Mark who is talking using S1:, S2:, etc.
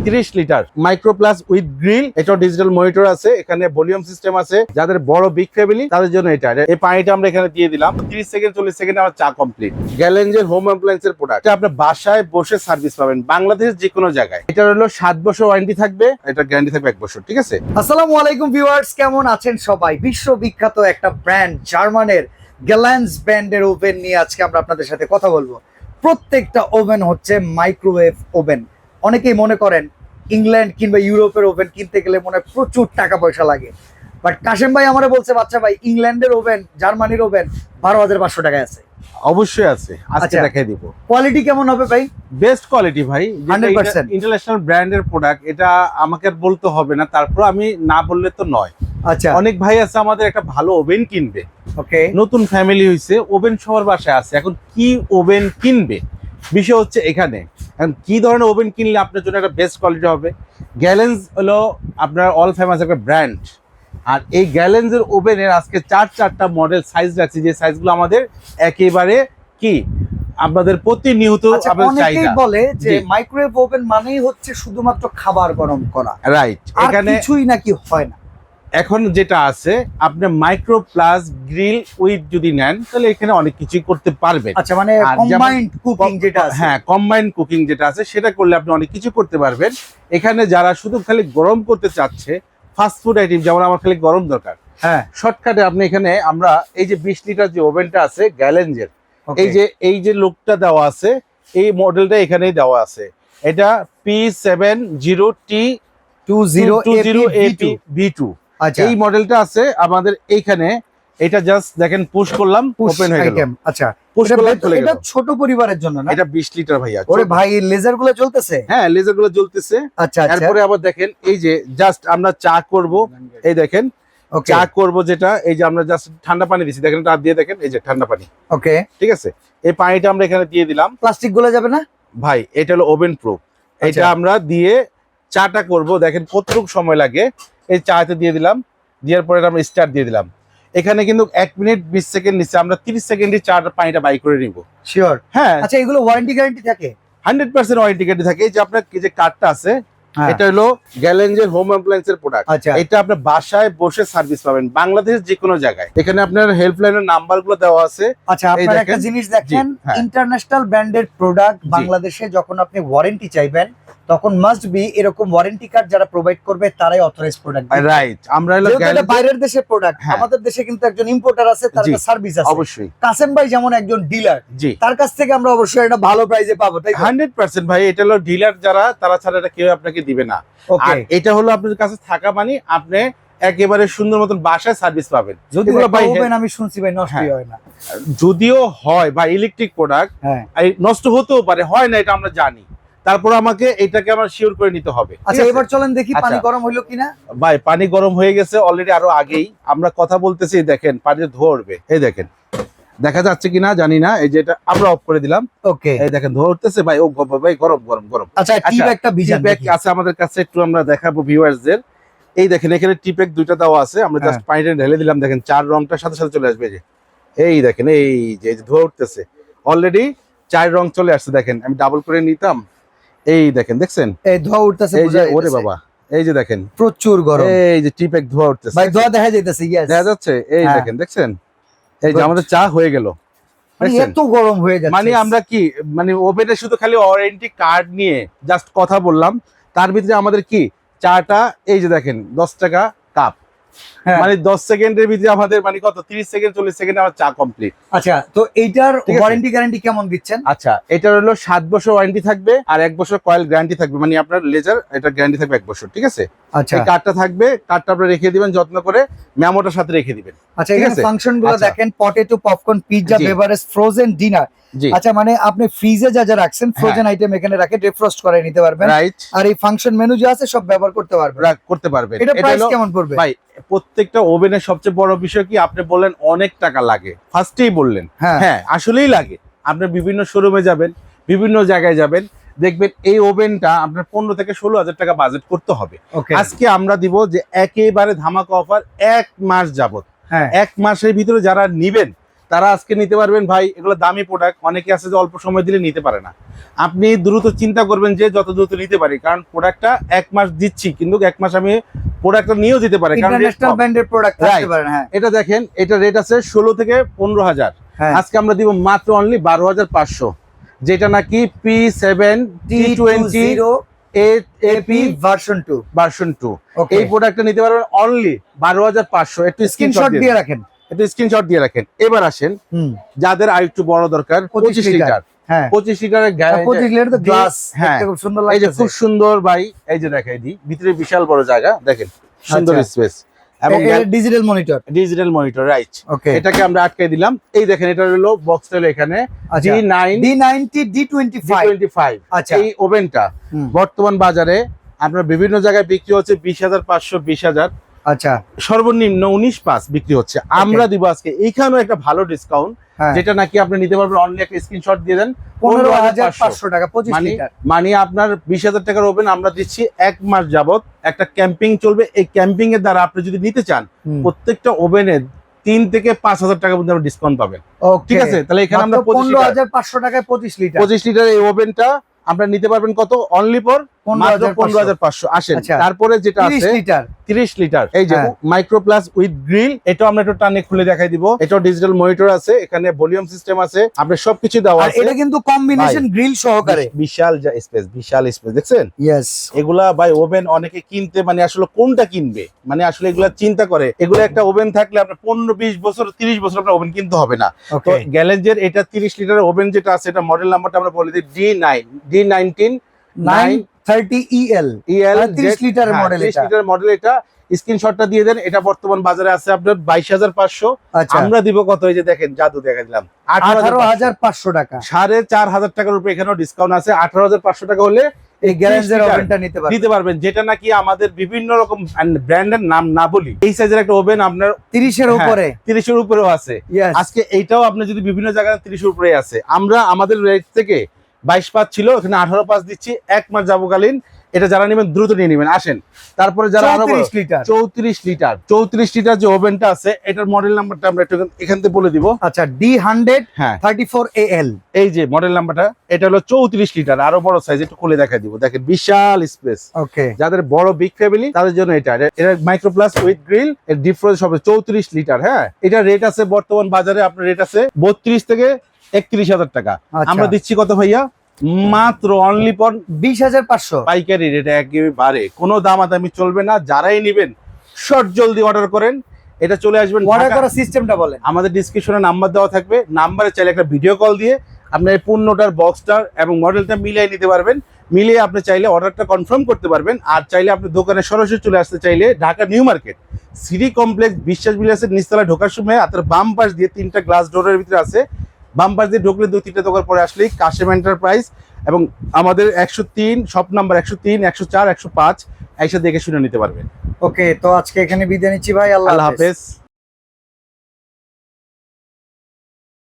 S1: 30 litre micro plus with grill, এটা digital monitor আছে, এখানে ভলিউম সিস্টেম আছে। যাদের বড় বিগ ফ্যামিলি তাদের জন্য এটা। এই পানিটা আমরা এখানে দিয়ে দিলাম, 30 সেকেন্ড 40 সেকেন্ড আমার চা কমপ্লিট। গ্যালেঞ্জের হোম অ্যাপ্লায়েন্সের প্রোডাক্ট, এটা আপনি বাসায় বসে সার্ভিস পাবেন বাংলাদেশের যে কোনো জায়গায়। এটা হলো 7 বছর ওয়ারেন্টি থাকবে, এটা গ্যারান্টি থাকবে 1 বছর। ঠিক আছে।
S2: আসসালামু আলাইকুম ভিউয়ার্স, কেমন আছেন সবাই? বিশ্ববিখ্যাত একটা ব্র্যান্ড জার্মানের গ্যালেঞ্জ ব্র্যান্ডের ওভেন নিয়ে আজকে আমরা আপনাদের সাথে কথা বলবো। প্রত্যেকটা ওভেন হচ্ছে মাইক্রোওয়েভ ওভেন। অনেকেই মনে করেন ইংল্যান্ড কিংবা ইউরোপের ওভেন কিনতে গেলে মনে হয় প্রচুর টাকা পয়সা লাগে, বাট কাশেম ভাই আমারে বলছে, বাচ্চা ভাই ইংল্যান্ডের ওভেন জার্মানির ওভেন 12,500 টাকায় আছে।
S1: অবশ্যই আছে, আজকে দেখাই দিব।
S2: কোয়ালিটি কেমন হবে ভাই?
S1: বেস্ট কোয়ালিটি ভাই,
S2: 100%
S1: ইন্টারন্যাশনাল ব্র্যান্ডের প্রোডাক্ট, এটা আমাকে আর বলতে হবে না। তারপর আমি না বললে তো নয়।
S2: আচ্ছা,
S1: অনেক ভাই আছে আমাদের একটা ভালো ওভেন কিনবে,
S2: ওকে,
S1: নতুন ফ্যামিলি হয়েছে, ওভেন সবার বাসায় আছে, এখন কি ওভেন কিনবে বিষয় হচ্ছে এখানে। এখন কি ধরনের ওভেন কিনলে আপনার জন্য একটা বেস্ট কোয়ালিটি হবে। গ্যালেঞ্জ হলো আপনার অল ফেমাস একটা ব্র্যান্ড, আর এই গ্যালেঞ্জের ওভেনের আজকে চারটা মডেল সাইজ রাখছি, যে সাইজগুলো আমাদের একেবারে কি আপনাদের প্রতিনিয়ত
S2: অনেকেই বলে যে মাইক্রোওয়েভ ওভেন মানেই হচ্ছে শুধুমাত্র খাবার গরম করা,
S1: রাইট? এখানে
S2: কিছুই নাকি হয় না।
S1: এখন যেটা আছে, আপনি মাইক্রো প্লাস গ্রিল উইথ যদি নেন তাহলে এখানে অনেক কিছুই করতে পারবেন।
S2: আচ্ছা, মানে কম্বাইন্ড কুকিং যেটা আছে,
S1: হ্যাঁ, কম্বাইন্ড কুকিং যেটা আছে সেটা করলে আপনি অনেক কিছু করতে পারবেন। এখানে যারা শুধু খালি গরম করতে চাচ্ছে, ফাস্ট ফুড আইটেম, যেমন আমার খালি গরম দরকার,
S2: হ্যাঁ,
S1: শর্টকাটে আপনি এখানে আমরা এই যে 20 লিটার যে ওভেনটা আছে গ্যালেঞ্জের, এই যে লোকটা দেওয়া আছে, এই মডেলটা এখানেই দেওয়া আছে। এটা P70T20AP-V2। এই মডেলটা আছে আমাদের এইখানে। এটা জাস্ট দেখেন, পুশ করলাম, ওপেন হয়ে গেল।
S2: আচ্ছা,
S1: পুশ করলাম, চলে গেল।
S2: এটা ছোট পরিবারের জন্য না?
S1: এটা 20 লিটার ভাইয়া।
S2: ওরে ভাই, লেজার গুলো জ্বলতেছে?
S1: হ্যাঁ, লেজার গুলো জ্বলতেছে।
S2: আচ্ছা,
S1: তারপরে আবার দেখেন, এই যে জাস্ট আমরা চা করব, এই দেখেন চা করব যেটা, এই যে আমরা জাস্ট ঠান্ডা পানি দিছি, দেখেন হাত দিয়ে দেখেন, এই যে ঠান্ডা পানি।
S2: ওকে,
S1: ঠিক আছে। এই পানিটা আমরা এখানে দিয়ে দিলাম।
S2: প্লাস্টিক গুলো যাবে না
S1: ভাই? এটা হলো ওভেন প্রুফ। এটা আমরা দিয়ে চাটা করব, দেখেন কতটুকু সময় লাগে। এই চাতে দিয়ে দিলাম, দেওয়ার পরে আমরা স্টার্ট দিয়ে দিলাম। এখানে কিন্তু 1 মিনিট 20 সেকেন্ড নিচে, আমরা 30 সেকেন্ডে চাটা পানিটা বাই করে নিব।
S2: শিওর?
S1: হ্যাঁ।
S2: আচ্ছা, এগুলো ওয়ারেন্টি গ্যারান্টি থাকে?
S1: 100% ওয়ারেন্টি গ্যারান্টি থাকে। এই যে আপনার যে কার্ডটা আছে, এটা হলো গ্যালেঞ্জের হোম অ্যাপ্লায়েন্সের প্রোডাক্ট। এটা আপনার বাসায় বসে সার্ভিস পাবেন বাংলাদেশের যে কোনো জায়গায়। এখানে আপনার হেল্পলাইনের নাম্বারগুলো দেওয়া আছে।
S2: আচ্ছা, আপনারা একটা জিনিস দেখেন, ইন্টারন্যাশনাল ব্র্যান্ডের প্রোডাক্ট বাংলাদেশে যখন আপনি ওয়ারেন্টি চাইবেন, তখন মাস্ট বি এরকম ওয়ারেন্টি কার্ড যারা প্রোভাইড করবে তারাই অথরাইজ প্রোডাক্ট।
S1: রাইট। আমরা হলো
S2: বাইরের দেশের প্রোডাক্ট, আমাদের দেশে কিন্তু একজন ইম্পোর্টার আছে, তার একটা সার্ভিস আছে।
S1: অবশ্যই
S2: কাসেম ভাই যেমন একজন ডিলার, তার কাছ থেকে আমরা অবশ্যই এটা ভালো প্রাইসে পাবো, তাই
S1: 100% ভাই। এটা হলো ডিলার যারা, তারা ছাড়া এটা কেউ আপনাকে দিবে না। আর এটা হলো আপনাদের কাছে থাকা মানে আপনি একেবারে সুন্দর মতন বাসায় সার্ভিস পাবেন।
S2: যদিও ভাই আমি শুনছি ভাই নষ্ট হয় না,
S1: যদিও হয় ভাই, ইলেকট্রিক প্রোডাক্ট নষ্ট হতেও পারে, হয় না, এটা আমরা জানি। তারপর আমাকে এটাকে আমার শিওর করে নিতে হবে।
S2: আচ্ছা, এবার চলেন দেখি পানি গরম হইলো কিনা।
S1: ভাই পানি গরম হয়ে গেছে অলরেডি, আরো আগেই আমরা কথা বলতেছি। দেখেন পানিতে ধোয়া উঠবে, এই দেখেন, দেখা যাচ্ছে কিনা জানি না। এই যে এটা আমরা অফ করে দিলাম। ওকে, এই দেখেন ধোয়া উঠতেছে ভাই। ও ভাই, গরম গরম গরম।
S2: আচ্ছা, টি ব্যাগটা ভিজা
S1: ব্যাগ আছে আমাদের কাছে, একটু আমরা দেখাবো ভিউয়ার্সদের। এই দেখেন এখানে টি ব্যাগ 2টা দেওয়া আছে। আমরা জাস্ট পানিটা ঢেলে দিলাম, দেখেন 4 রংটার সাথে সাথে চলে আসবে। এই দেখেন, এই যে ধোয়া উঠতেছে অলরেডি, 4 রং চলে আসছে। দেখেন আমি ডাবল করে নিতাম, এই দেখেন, দেখছেন এই ধোয়া উঠতেছে। এই যে ওরে বাবা, এই যে দেখেন
S2: প্রচুর গরম।
S1: এই যে টি ব্যাগ ধোয়া উঠতেছে
S2: ভাই, ধোয়া দেখা যাইতেছে।
S1: দেখা যাচ্ছে, এই দেখেন, দেখছেন, এই যে আমাদের চা হয়ে গেল।
S2: এত গরম হয়ে যাচ্ছে,
S1: মানে আমরা কি, মানে ওভেনে শুধু খালি ওয়ারেন্টি কার্ড নিয়ে জাস্ট কথা বললাম, তার ভিতরে আমাদের কি চাটা, এই যে দেখেন 10 টাকা কাপ, মানে 10 সেকেন্ডের ভিতরে আমাদের মানে কত, 30 সেকেন্ড 40 সেকেন্ডে আমার চা কমপ্লিট।
S2: আচ্ছা, তো এইটার ওয়ারেন্টি গ্যারান্টি কেমন দিচ্ছেন?
S1: আচ্ছা, এটার হলো 7 বছর ওয়ারেন্টি থাকবে, আর 1 বছর কয়েল গ্যারান্টি থাকবে। মানে আপনার লেজার, এটা গ্যারান্টি থাকবে 1 বছর। ঠিক আছে।
S2: আচ্ছা,
S1: এই কার্ডটা থাকবে, কার্ডটা আপনি রেখে দিবেন যত্ন করে, মেমোটার সাথে রেখে দিবেন।
S2: আচ্ছা, এখানে ফাংশনগুলো দেখেন, potato, popcorn, pizza, beverage, frozen dinner. আচ্ছা, মানে আপনি ফ্রিজে যা যা রাখছেন ফ্রোজেন আইটেম এখানে রাখে ডিফ্রস্ট করে নিতে পারবেন। রাইট। আর এই ফাংশন মেনু যা আছে সব ব্যবহার করতে পারবেন। এটা প্রাইস কেমন পড়বে
S1: ভাই? প্রত্যেকটা ওভেনের সবচেয়ে বড় বিষয় কি, আপনি বললেন অনেক টাকা লাগে, ফার্স্টেই বললেন। হ্যাঁ, আসলেই লাগে। আপনি বিভিন্ন শোরুমে যাবেন, বিভিন্ন জায়গায় যাবেন, দেখবেন এই ওভেনটা আপনার 15 থেকে 16,000 টাকা বাজেট করতে হবে। আজকে আমরা দিব যে একেবারে ধামাকা অফার 1 মাস যাবত। 1 মাসের ভিতরে যারা নিবেন তারা আজকে নিতে পারবেন ভাই। এগুলো দামি প্রোডাক্ট, অনেকে আছে যে অল্প সময় দিলে নিতে পারে না। আপনি দ্রুত চিন্তা করবেন যে যত দ্রুত নিতে পারি, কারণ প্রোডাক্টটা 1 মাস দিচ্ছি, কিন্তু 1 মাস আমি প্রোডাক্টটা নিয়েও যেতে পারে, কারণ
S2: ইন্টারন্যাশনাল ব্র্যান্ডের প্রোডাক্ট থাকতে
S1: Right.
S2: পারে। হ্যাঁ,
S1: এটা দেখেন, এটা রেট আছে 16 থেকে 15,000।
S2: হ্যাঁ।
S1: আজকে আমরা দিব মাত্র অনলি 12,500, যেটা নাকি P7 T20
S2: AP version 2
S1: version 2।
S2: Okay.
S1: এই প্রোডাক্টটা নিতে পারবেন অনলি 12,500। একটু
S2: স্ক্রিনশট দিয়ে রাখেন।
S1: একটু স্ক্রিনশট দিয়ে রাখেন। এবার আসেন যাদের আর একটু বড় দরকার, 25 লিটার।
S2: হ্যাঁ,
S1: 25 লিটারের
S2: 25 লিটার তো গ্লাস,
S1: হ্যাঁ,
S2: খুব সুন্দর
S1: এই যে
S2: লাগছে।
S1: খুব সুন্দর ভাই, এই যে দেখাই দিই, ভিতরে বিশাল বড় জায়গা, দেখেন সুন্দর
S2: আচ্ছা।
S1: স্পেস এবং
S2: digital monitor.
S1: Digital monitor, right.
S2: Okay,
S1: এটাকে আমরা আটকাই দিলাম। এই দেখেন, এটা হলো বক্সটা হলো এখানে
S2: আচ্ছা, D90 D25। আচ্ছা,
S1: এই ওভেনটা বর্তমান বাজারে আপনার বিভিন্ন জায়গায় বিক্রি হচ্ছে 20,500 20,000,
S2: আচ্ছা,
S1: সর্বনিম্ন 19,500 বিক্রি হচ্ছে। আমরা দিব আজকে এইখানেও একটা ভালো ডিসকাউন্ট, যেটা নাকি আপনি নিতে পারবেন। অনলি একটা স্ক্রিনশট দিয়ে দেন,
S2: 15,500 টাকা 25 লিটার।
S1: মানে আপনার 20,000 টাকার ওভেন আমরা দিচ্ছি 1 মাস যাবত। একটা ক্যাম্পিং চলবে, এই ক্যাম্পিং এর দ্বারা আপনি যদি নিতে চান, প্রত্যেকটা ওভেনে 3 থেকে 5,000 টাকা পর্যন্ত ডিসকাউন্ট পাবেন। ঠিক আছে, তাহলে এখানে আমরা
S2: 15,500 টাকায় 25 লিটার।
S1: 25 লিটার এই ওভেনটা আমরা নিতে পারবেন কত? Only for 15,500। আসেন তারপরে যেটা আছে 30 লিটার, এই যে মাইক্রো প্লাস উইথ গ্রিল, এটা আমরা একটু টানে খুলে দেখাই দিব। এটাও ডিজিটাল মনিটর আছে, এখানে ভলিউম সিস্টেম আছে, আপনার সবকিছু দেওয়া আছে।
S2: এটা কিন্তু কম্বিনেশন গ্রিল সহকারে।
S1: বিশাল স্পেস, বিশাল স্পেস, দেখছেন?
S2: ইয়েস,
S1: এগুলা ভাই ওভেন অনেকে কিনতে মানে আসলে কোনটা কিনবে, মানে আসলে এগুলা চিন্তা করে। এগুলো একটা ওভেন থাকলে আপনার 15-20 বছর 30 বছর আপনার ওভেন কিনতে হবে না। তো গ্যালেঞ্জের এটা 30 লিটারের ওভেন যেটা আছে, এটা মডেল নাম্বারটা আমরা বলে দিই D19
S2: 930 EL 30 লিটারের মডেল।
S1: 30 লিটারের মডেল। এটা স্ক্রিনশটটা দিয়ে দেন। এটা বর্তমান বাজারে আছে আপনার 22,500। আমরা দিব কত? এই যে দেখেন, জাদু দেখা দিলাম,
S2: 18,500 টাকা।
S1: 4,500 টাকার উপরে এখানেও ডিসকাউন্ট আছে। 18,500 টাকা হলে
S2: এই গ্যারেঞ্জের ওভেনটা নিতে পারবেন,
S1: যেটা নাকি আমাদের বিভিন্ন রকম ব্র্যান্ডের নাম না বলি, এই সাইজের একটা ওভেন আপনার
S2: 30 এর উপরে,
S1: 30 এর উপরেও আছে। আজকে এইটাও আপনি যদি বিভিন্ন জায়গায় 30 এর উপরে আছে, আমরা আমাদের রেট থেকে 22,500 ছিল, এখানে 18,500 দিচ্ছি 1 মাস যাবকালীন। এটা যারা নেবেন দ্রুত নিয়ে নেবেন। আসেন তারপরে যারা
S2: 34 লিটার
S1: 34 লিটার যে ওভেনটা আছে, এটার মডেল নাম্বারটা আমরা একটু এখান থেকে বলে দিব।
S2: আচ্ছা, D134 AL,
S1: এই যে মডেল নাম্বারটা, এটা হলো 34 লিটার, আরো বড় সাইজ। একটু খুলে দেখা দিব, দেখেন বিশাল স্পেস।
S2: ওকে,
S1: যাদের বড় বিগ ফ্যামিলি তাদের জন্য এটা মাইক্রো প্লাস উইথ গ্রিল, এর ডিফারেন্স হবে 34 লিটার। হ্যাঁ, এটা রেট আছে বর্তমান বাজারে আপনার রেট আছে 32 থেকে 31,000 টাকা। আমরা দিচ্ছি কত ভাইয়া? মাত্র অনলি ফর
S2: 20,500
S1: পাইকারি রেটে। একেবারে কোনো দামাদামি চলবে না। যারাই নেবেন শর্ট জলদি অর্ডার করেন, এটা চলে আসবেন।
S2: অর্ডার করার সিস্টেমটা বলেন।
S1: আমাদের ডেসক্রিপশনে নাম্বার দেওয়া থাকবে, নাম্বারে চাইলে একটা ভিডিও কল দিয়ে আপনার এই পণ্যটার বক্সটার এবং মডেলটা মিলিয়ে নিতে পারবেন। মিলিয়ে আপনি চাইলে অর্ডারটা কনফার্ম করতে পারবেন। আর চাইলে আপনি দোকানে সরাসরি চলে আসতে চাইলে Dhaka new market city complex বিশ্বাস বিলাসের নিচতলায় ঢোকার সময় আপনার বাম পাশ দিয়ে 3টা গ্লাস ডোরের ভিতরে আছে, বাম পাশ দিয়ে ঢুকলে 2-3টা দোকান পরে আসলেই কাশেম এন্টারপ্রাইজ। এবং আমাদের 103 শপ নাম্বার 103 104 105 একসাথে দেখে শুনে নিতে পারবেন।
S2: ওকে, তো আজকে এখানে বিদায় নিচ্ছি ভাই। আল্লাহ হাফেজ।